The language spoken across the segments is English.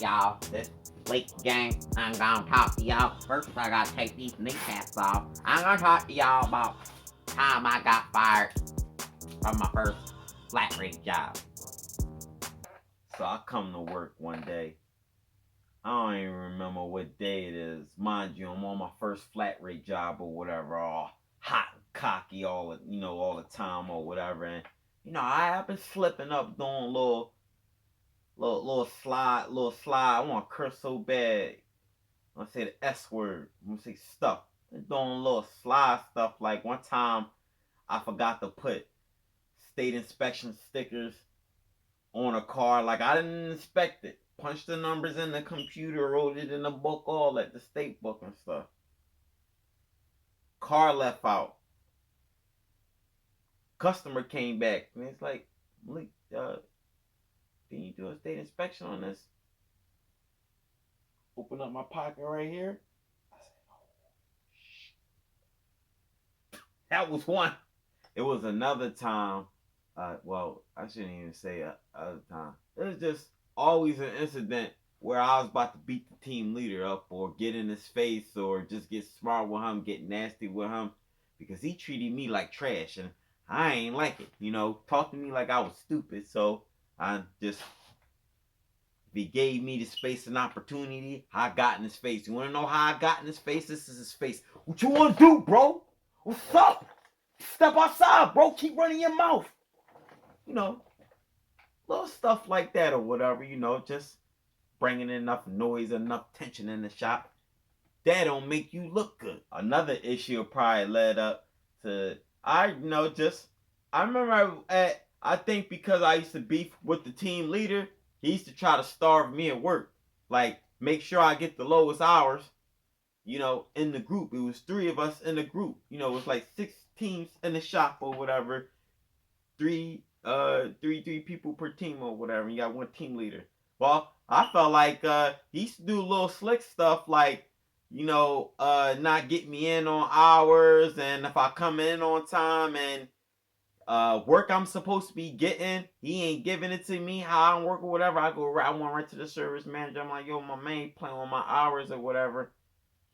y'all. This Leak gang, I'm gonna talk to y'all. First, I gotta take these kneecaps off. I'm gonna talk to y'all about time I got fired from my first flat rate job. So I come to work one day. I don't even remember what day it is. Mind you, I'm on my first flat rate job or whatever, all hot and cocky all the time or whatever. And I have been slipping up doing little slide. I want to curse so bad. I'm gonna say the S word. I'm gonna say stuff. Been doing little slide stuff. Like one time, I forgot to put state inspection stickers on a car. Like I didn't inspect it. Punched the numbers in the computer, wrote it in the book, all that, the state book and stuff. Car left out. Customer came back and it's like, Malik, didn't you do a state inspection on this? Open up my pocket right here. I said, oh, that was one. It was another time. Well, I shouldn't even say other time. It was just always an incident where I was about to beat the team leader up or get in his face or just get smart with him, get nasty with him because he treated me like trash and I ain't like it. Talked to me like I was stupid. So I just, if he gave me the space and opportunity, I got in his face. You want to know how I got in his face? This is his face. What you want to do, bro? What's up? Step outside, bro. Keep running your mouth. You know, little stuff like that or whatever, just bringing enough noise, enough tension in the shop. That don't make you look good. Another issue probably led up to, I remember I think because I used to beef with the team leader, he used to try to starve me at work. Like, make sure I get the lowest hours, in the group. It was three of us in the group. It was like 6 teams in the shop or whatever. Three people per team or whatever. You got one team leader. Well, I felt like he used to do little slick stuff like, not get me in on hours, and if I come in on time and work I'm supposed to be getting, he ain't giving it to me how I'm working, whatever. I went right to the service manager. I'm like, yo, my man playing on my hours or whatever.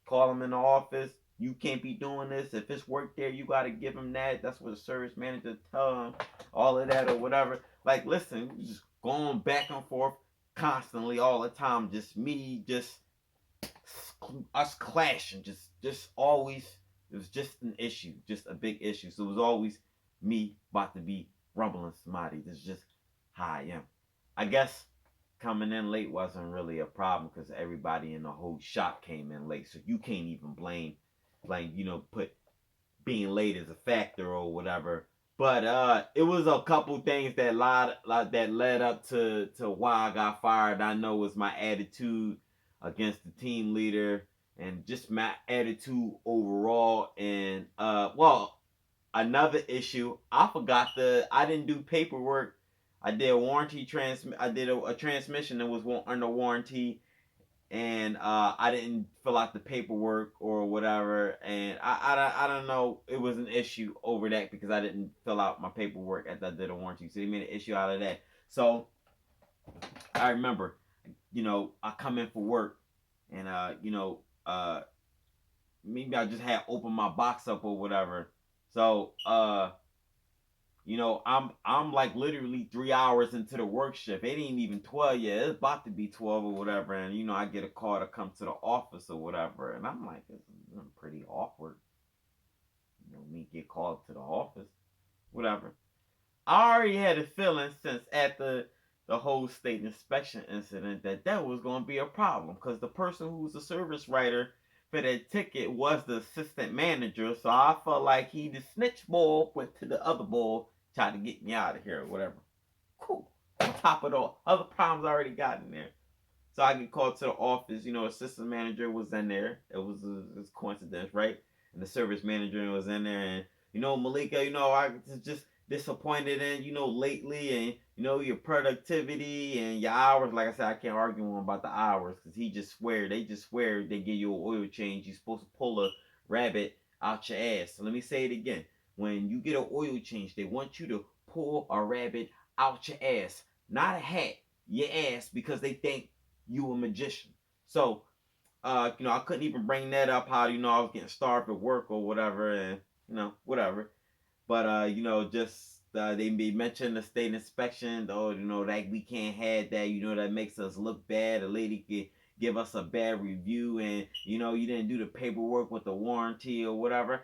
Call him in the office. You can't be doing this. If it's work there, you got to give him that. That's what the service manager tell him. All of that or whatever. Like, listen, just going back and forth constantly all the time. Just me, just us clashing. Just always. It was just an issue, just a big issue. So it was always me about to be rumbling somebody. This is just how I am. I guess coming in late wasn't really a problem because everybody in the whole shop came in late. So you can't even put being late as a factor or whatever. But it was a couple things that led up to why I got fired. I know it was my attitude against the team leader and just my attitude overall. And another issue, I didn't do paperwork. I did a I did a transmission that was under warranty, and I didn't fill out the paperwork or whatever, and I don't know, it was an issue over that because I didn't fill out my paperwork as I did a warranty, so they made an issue out of that. So I remember, I come in for work, and maybe I just had opened my box up or whatever. So I'm like literally 3 hours into the work shift. It ain't even 12 yet. It's about to be 12 or whatever. And I get a call to come to the office or whatever. And I'm like, this is pretty awkward. Me get called to the office, whatever. I already had a feeling since at the whole state inspection incident that was going to be a problem because the person who was the service writer for that ticket was the assistant manager. So I felt like he, the snitch boy, went to the other boy, tried to get me out of here or whatever. Cool. On top of the other problems I already got in there. So I get called to the office. Assistant manager was in there. It was a coincidence, right? And the service manager was in there. And, Malika, I just disappointed in, lately. And, your productivity and your hours. Like I said, I can't argue with him about the hours because they just swear they give you an oil change. You're supposed to pull a rabbit out your ass. So let me say it again. When you get an oil change, they want you to pull a rabbit out your ass, not a hat, your ass, because they think you a magician. So, I couldn't even bring that up how, I was getting starved at work or whatever, and, whatever. But, just, they mentioned the state inspection, or, that we can't have that, that makes us look bad. A lady could give us a bad review, and, you didn't do the paperwork with the warranty or whatever.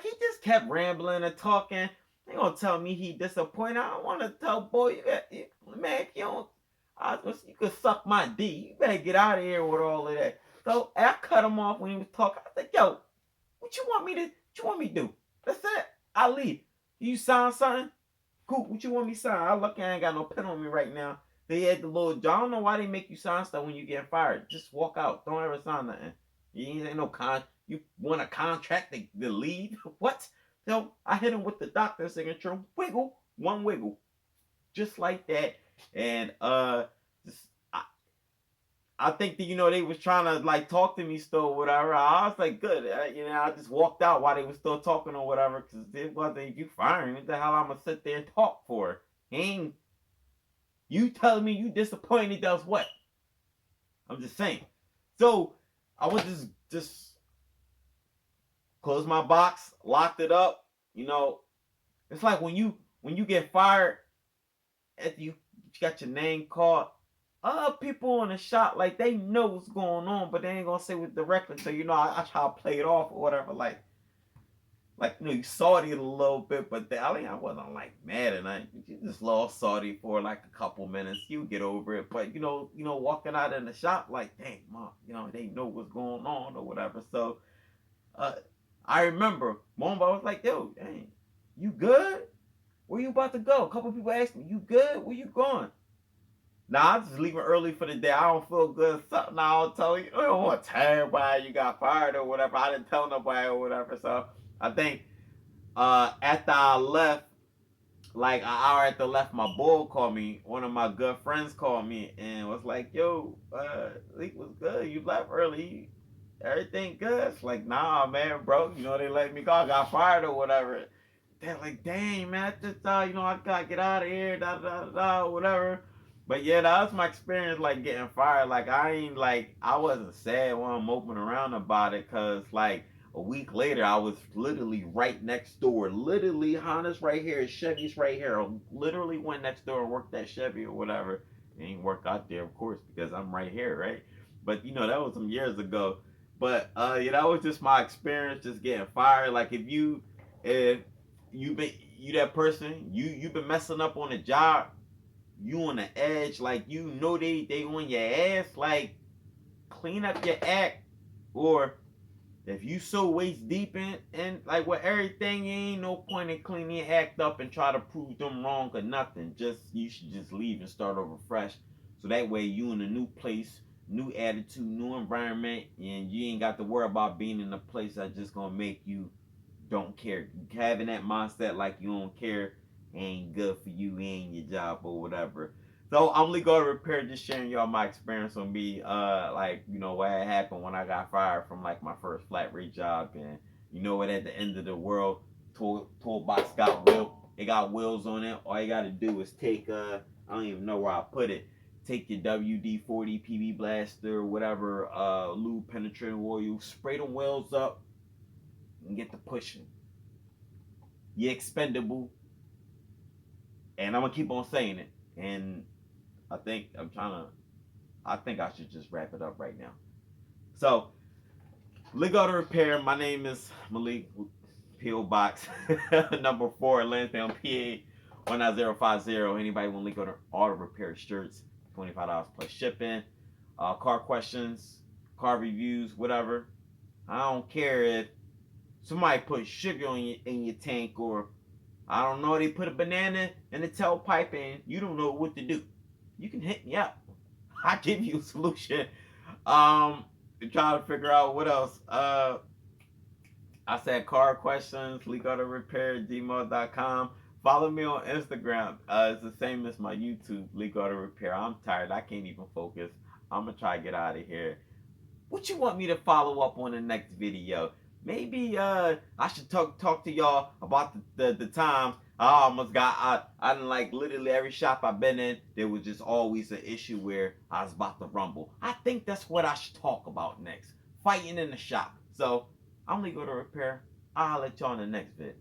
He just kept rambling and talking. They gonna tell me he disappointed. I don't want to tell boy, man, if you don't, you could suck my D. You better get out of here with all of that. So I cut him off when he was talking. I said, "Yo, what you want me to do? That's it. I leave. You sign something? Cool. What you want me to sign? I look, I ain't got no pen on me right now. They had the little. I don't know why they make you sign stuff when you get fired. Just walk out. Don't ever sign nothing. You ain't no con. You want a contract to leave? What? So I hit him with the doctor's signature. Wiggle, one wiggle, just like that. And just, I think that they was trying to like talk to me still, or whatever. I was like, good. I just walked out while they was still talking or whatever, because it wasn't you firing. What the hell I'm gonna sit there and talk for? Ain't you telling me you disappointed? Does what? I'm just saying. So I was just closed my box, locked it up. It's like when you get fired, after you got your name called. Other people in the shop, like, they know what's going on, but they ain't gonna say it directly. So I try to play it off or whatever. Like you salty a little bit, but I wasn't like mad and you just lost salty for like a couple minutes. You get over it, but walking out in the shop like, dang, mom, they know what's going on or whatever. So I remember moment I was like, yo, dang, you good? Where you about to go? A couple people asked me, you good? Where you going? Nah, I'm just leaving early for the day. I don't feel good. Something I don't tell you. I don't want to tell everybody you got fired or whatever. I didn't tell nobody or whatever. So I think after I left, like an hour after I left, my boy called me. One of my good friends called me and was like, yo, Leek was good. You left early. Everything good? It's like, nah, man, bro. They let me go. I got fired or whatever. They're like, dang, man, I just I gotta get out of here, whatever. But yeah, that was my experience, like getting fired. Like I wasn't sad when I'm moping around about it, cause like a week later, I was literally right next door. Literally, Honda's right here, Chevy's right here. I literally went next door and worked at Chevy or whatever. It ain't work out there, of course, because I'm right here, right? But that was some years ago. But yeah, that was just my experience, just getting fired. Like if you that person, you've been messing up on the job, you on the edge, like they on your ass, like clean up your act. Or if you so waist deep in like with everything, ain't no point in cleaning your act up and try to prove them wrong or nothing. You should just leave and start over fresh. So that way you in a new place, new attitude, new environment, and you ain't got to worry about being in a place that's just gonna make you don't care. Having that mindset like you don't care ain't good for you and your job or whatever. So I'm Leekautorepair, just sharing y'all my experience on me, what happened when I got fired from like my first flat rate job, and what, at the end of the world, toolbox got wheels on it. All you gotta do is take I don't even know where I put it. Take your WD-40 PB blaster, whatever, lube penetrating oil, spray the wheels up, and get to pushing. You're expendable, and I'm gonna keep on saying it. And I think I should just wrap it up right now. So, Leekautorepair. My name is Malik. P.O. Box number 4, Lansdowne, PA 19050. Anybody want Leekautorepair shirts? $25 plus shipping. Car questions, car reviews, whatever. I don't care if somebody put sugar in your tank, or I don't know, they put a banana in the tailpipe and you don't know what to do. You can hit me up. I give you a solution. To try to figure out what else. I said car questions, Leekautorepair, gmail.com. Follow me on Instagram. It's the same as my YouTube, Leekautorepair. I'm tired. I can't even focus. I'm gonna try to get out of here. What you want me to follow up on the next video? Maybe I should talk to y'all about the times I almost got I didn't like literally every shop I've been in, there was just always an issue where I was about to rumble. I think that's what I should talk about next. Fighting in the shop. So I'm Leekautorepair. I'll let y'all in the next vid.